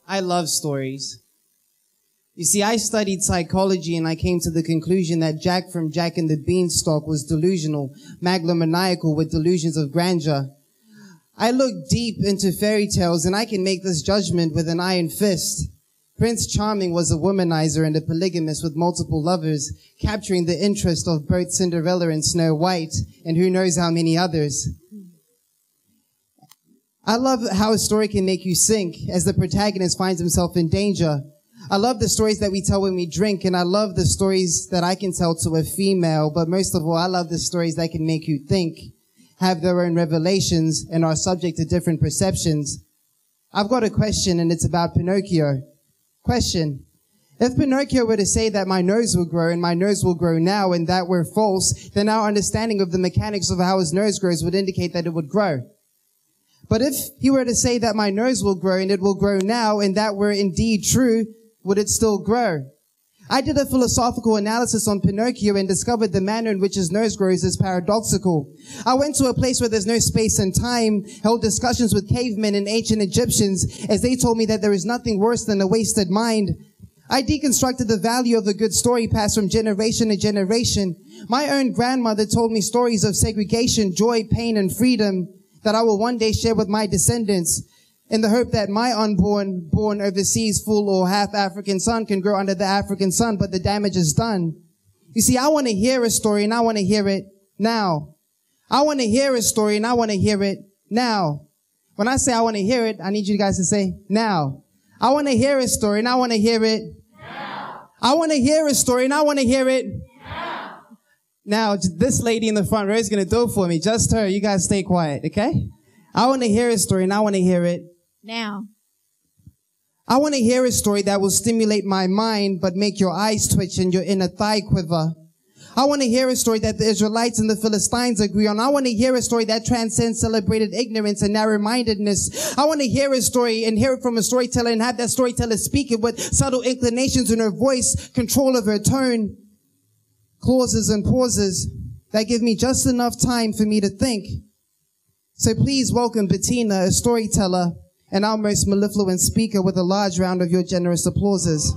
I love stories. You see, I studied psychology and I came to the conclusion that Jack from Jack and the Beanstalk was delusional, megalomaniacal with delusions of grandeur. I look deep into fairy tales and I can make this judgment with an iron fist. Prince Charming was a womanizer and a polygamist with multiple lovers, capturing the interest of both Cinderella and Snow White, and who knows how many others. I love how a story can make you sink as the protagonist finds himself in danger. I love the stories that we tell when we drink, and I love the stories that I can tell to a female, but most of all, I love the stories that can make you think, have their own revelations, and are subject to different perceptions. I've got a question, and it's about Pinocchio. Question. If Pinocchio were to say that my nose will grow and my nose will grow now, and that were false, then our understanding of the mechanics of how his nose grows would indicate that it would grow. But if he were to say that my nose will grow and it will grow now, and that were indeed true, would it still grow? I did a philosophical analysis on Pinocchio and discovered the manner in which his nose grows is paradoxical. I went to a place where there's no space and time, held discussions with cavemen and ancient Egyptians as they told me that there is nothing worse than a wasted mind. I deconstructed the value of a good story passed from generation to generation. My own grandmother told me stories of segregation, joy, pain, and freedom that I will one day share with my descendants, in the hope that my unborn, born overseas, full or half African son can grow under the African sun, but the damage is done. You see, I want to hear a story and I want to hear it now. I want to hear a story and I want to hear it now. When I say I want to hear it, I need you guys to say now. I want to hear a story and I want to hear it now. I want to hear a story and I want to hear it now. Now, this lady in the front row is going to do it for me. Just her. You guys stay quiet, okay? I want to hear a story and I want to hear it now. I want to hear a story that will stimulate my mind but make your eyes twitch and your inner thigh quiver. I want to hear a story that the Israelites and the Philistines agree on. I want to hear a story that transcends celebrated ignorance and narrow-mindedness. I want to hear a story and hear it from a storyteller and have that storyteller speak it with subtle inclinations in her voice, control of her tone, clauses and pauses that give me just enough time for me to think. So please welcome Bettina, a storyteller, and our most mellifluent speaker, with a large round of your generous applauses.